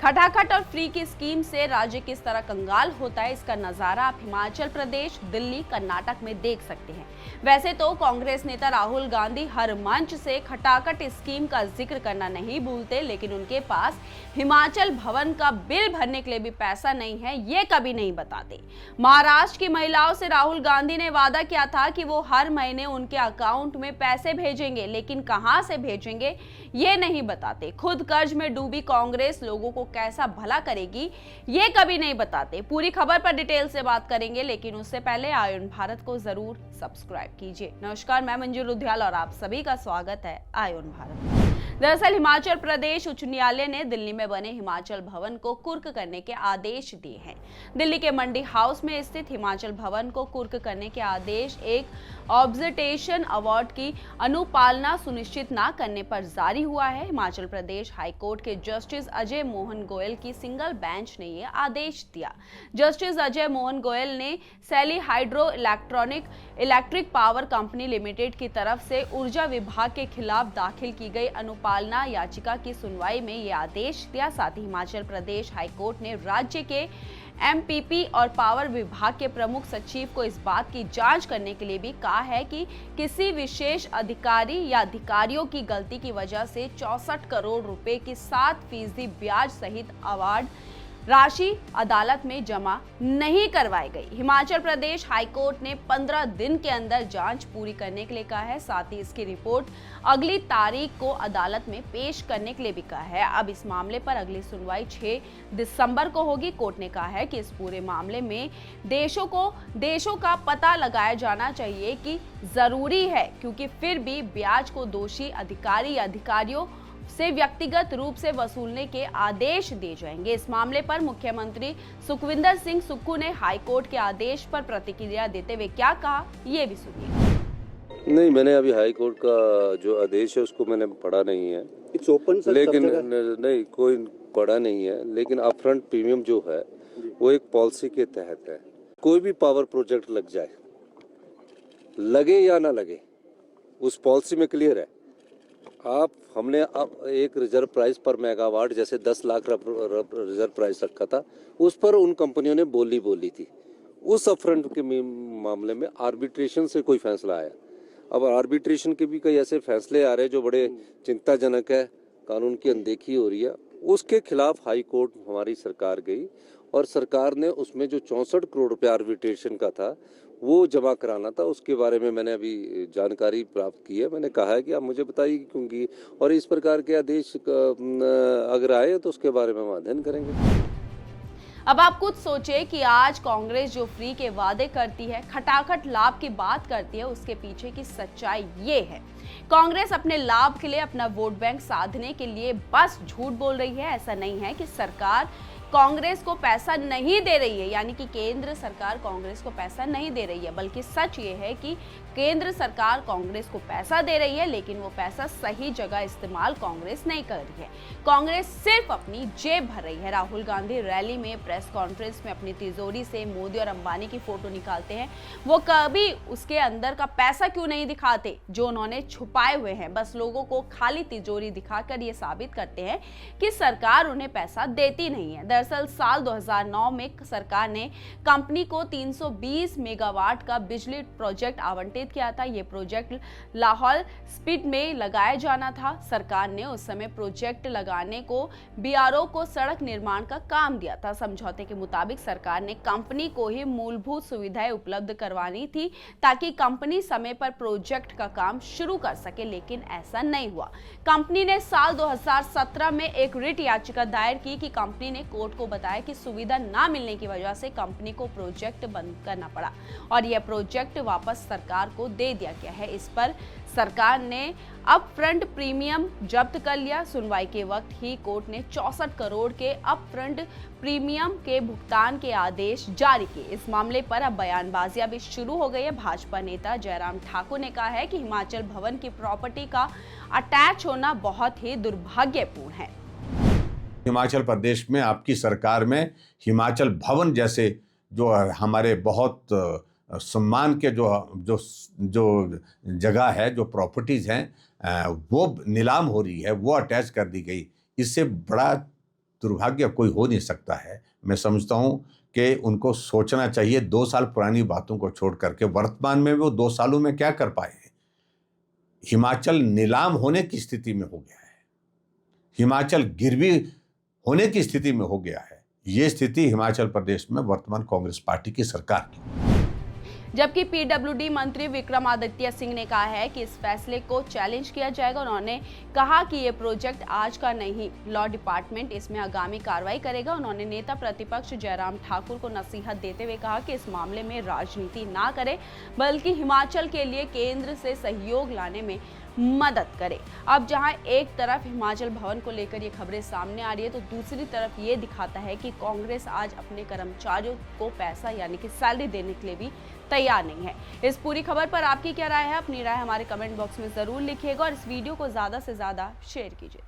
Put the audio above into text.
खटाखट और फ्री की स्कीम से राज्य किस तरह कंगाल होता है, इसका नजारा आप हिमाचल प्रदेश, दिल्ली, कर्नाटक में देख सकते हैं। वैसे तो कांग्रेस नेता राहुल गांधी हर मंच से खटाखट स्कीम का जिक्र करना नहीं भूलते, लेकिन उनके पास हिमाचल भवन का बिल भरने के लिए भी पैसा नहीं है, ये कभी नहीं बताते। महाराष्ट्र की महिलाओं से राहुल गांधी ने वादा किया था कि वो हर महीने उनके अकाउंट में पैसे भेजेंगे, लेकिन कहां से भेजेंगे ये नहीं बताते। खुद कर्ज में डूबी कांग्रेस लोगों को कैसा भला करेगी ये कभी नहीं बताते। पूरी खबर पर डिटेल से बात करेंगे, लेकिन उससे पहले आयुन भारत को जरूर सब्सक्राइब कीजिए। नमस्कार, मैं मंजू रुधियाल और आप सभी का स्वागत है आयुन भारत। दरअसल हिमाचल प्रदेश उच्च न्यायालय ने दिल्ली में बने हिमाचल भवन को कुर्क करने के आदेश दिए हैं। दिल्ली के मंडी हाउस में स्थित हिमाचल भवन को कुर्क करने के आदेश एक ऑब्जर्वेशन अवार्ड की अनुपालना सुनिश्चित न करने पर जारी हुआ है। हिमाचल प्रदेश हाईकोर्ट के जस्टिस अजय मोहन गोयल की सिंगल बेंच ने यह आदेश दिया। जस्टिस अजय मोहन गोयल ने सैली hydro electric power company limited की तरफ से ऊर्जा विभाग के खिलाफ दाखिल की गई अनुपालना याचिका की सुनवाई में यह आदेश दिया। साथ ही हिमाचल प्रदेश हाईकोर्ट ने राज्य के एमपीपी और पावर विभाग के प्रमुख सचिव को इस बात की जांच करने के लिए भी कहा है कि किसी विशेष अधिकारी या अधिकारियों की गलती की वजह से 64 करोड़ रुपए की 7% ब्याज सहित अवार्ड राशि अदालत में जमा नहीं करवाई गई। हिमाचल प्रदेश हाईकोर्ट ने 15 दिन के अंदर जांच पूरी करने के लिए कहा है। साथ ही इसकी रिपोर्ट अगली तारीख को अदालत में पेश करने के लिए भी कहा है। अब इस मामले पर अगली सुनवाई 6 दिसंबर को होगी। कोर्ट ने कहा है कि इस पूरे मामले में देशों का पता लगाया जाना चाहिए कि जरूरी है, क्योंकि फिर भी ब्याज को दोषी अधिकारी या अधिकारियों से व्यक्तिगत रूप से वसूलने के आदेश दिए जाएंगे। इस मामले पर मुख्यमंत्री सुखविंदर सिंह सुक्खू ने हाईकोर्ट के आदेश पर प्रतिक्रिया देते हुए क्या कहा, ये भी सुनिए। नहीं, मैंने अभी हाईकोर्ट का जो आदेश है उसको मैंने पढ़ा नहीं है। इट्स ओपन सर, लेकिन नहीं, कोई पढ़ा नहीं है। लेकिन अपफ्रंट प्रीमियम जो है वो एक पॉलिसी के तहत है। कोई भी पावर प्रोजेक्ट लग जाए, लगे या ना लगे, उस पॉलिसी में क्लियर है। हमने अब एक रिजर्व प्राइस पर मेगावाट जैसे 10 लाख रिजर्व प्राइस रखा था, उस पर उन कंपनियों ने बोली थी। उस अपफ्रंट के मामले में आर्बिट्रेशन से कोई फैसला आया। अब आर्बिट्रेशन के भी कई ऐसे फैसले आ रहे हैं जो बड़े चिंताजनक है, कानून की अनदेखी हो रही है। उसके खिलाफ हाई कोर्ट हमारी सरकार गई और सरकार ने उसमें जो 64 करोड़ रुपये आर्बिट्रेशन का था वो जमा कराना था। उसके बारे में मैंने अभी जानकारी प्राप्त की है। मैंने कहा है कि आप मुझे बताइए क्योंकि, और इस प्रकार के आदेश अगर आए तो उसके बारे में हम अध्ययन करेंगे। अब आप खुद सोचे कि आज कांग्रेस जो फ्री के वादे करती है, खटाखट लाभ की बात करती है, उसके पीछे की सच्चाई ये है। कांग्रेस अपने लाभ के लिए, अपना वोट बैंक साधने के लिए बस झूठ बोल रही है। ऐसा नहीं है कि सरकार कांग्रेस को पैसा नहीं दे रही है, यानी कि केंद्र सरकार कांग्रेस को पैसा नहीं दे रही है, बल्कि सच ये है कि केंद्र सरकार कांग्रेस को पैसा दे रही है, लेकिन वो पैसा सही जगह इस्तेमाल कांग्रेस नहीं कर रही है। कांग्रेस सिर्फ अपनी जेब भर रही है। राहुल गांधी रैली में, प्रेस कॉन्फ्रेंस में अपनी तिजोरी से मोदी और अंबानी की फोटो निकालते हैं। वो कभी उसके अंदर का पैसा क्यों नहीं दिखाते जो उन्होंने छुपाए हुए हैं। बस लोगों को खाली तिजोरी दिखाकर ये साबित करते हैं कि सरकार उन्हें पैसा देती नहीं है। दरअसल साल 2009 में सरकार ने कंपनी को 320 मेगावाट का बिजली प्रोजेक्ट आवंटित किया था। यह प्रोजेक्ट लाहौल स्पीड में लगाया जाना था। सरकार ने उस समय प्रोजेक्ट लगाने को बीआरओ को सड़क निर्माण का काम दिया था। समझौते के मुताबिक सरकार ने कंपनी को ही मूलभूत सुविधाएं उपलब्ध करवानी थी ताकि कंपनी समय पर प्रोजेक्ट का काम शुरू कर सके, लेकिन ऐसा नहीं हुआ। कंपनी ने साल 2017 में एक रिट याचिका दायर की कि कंपनी ने कोर्ट को बताया कि सुविधा ना मिलने की वजह से कंपनी को प्रोजेक्ट बंद करना पड़ा और यह प्रोजेक्ट वापस सरकार को दे दिया गया है। इस पर सरकार ने अपफ्रंट प्रीमियम जब्त कर लिया। सुनवाई के वक्त ही कोर्ट ने 64 करोड़ के अपफ्रंट प्रीमियम के भुगतान के आदेश जारी किए। इस मामले पर अब बयानबाजियां भी शुरू हो गई है। भाजपा नेता जयराम ठाकुर ने कहा है कि हिमाचल भवन की प्रॉपर्टी का अटैच होना बहुत ही दुर्भाग्यपूर्ण है। हिमाचल प्रदेश में आपकी सरकार में हिमाचल भवन जैसे जो हमारे बहुत सम्मान के जो जगह है, जो प्रॉपर्टीज़ हैं, वो नीलाम हो रही है, वो अटैच कर दी गई। इससे बड़ा दुर्भाग्य कोई हो नहीं सकता है। मैं समझता हूँ कि उनको सोचना चाहिए 2 साल पुरानी बातों को छोड़ करके वर्तमान में वो 2 सालों में क्या कर पाए हैं। हिमाचल नीलाम होने की स्थिति में हो गया है, हिमाचल गिरवी होने की स्थिति में हो गया है। ये स्थिति हिमाचल प्रदेश में वर्तमान कांग्रेस पार्टी की सरकार की। जबकि पीडब्ल्यूडी मंत्री विक्रमादित्य सिंह ने कहा है कि इस फैसले को चैलेंज किया जाएगा। उन्होंने कहा कि ये प्रोजेक्ट आज का नहीं, लॉ डिपार्टमेंट इसमें आगामी कार्रवाई करेगा। उन्होंने नेता प्रतिपक्ष जयराम ठाकुर को नसीहत देते हुए कहा कि इस मामले में राजनीति ना करे, बल्कि हिमाचल के लिए केंद्र से सहयोग लाने में मदद करे। अब जहां एक तरफ हिमाचल भवन को लेकर ये खबरें सामने आ रही है, तो दूसरी तरफ ये दिखाता है कि कांग्रेस आज अपने कर्मचारियों को पैसा यानी कि सैलरी देने के लिए भी तैयार नहीं है। इस पूरी खबर पर आपकी क्या राय है? अपनी राय हमारे कमेंट बॉक्स में जरूर लिखिएगा और इस वीडियो को ज्यादा से ज्यादा शेयर कीजिए।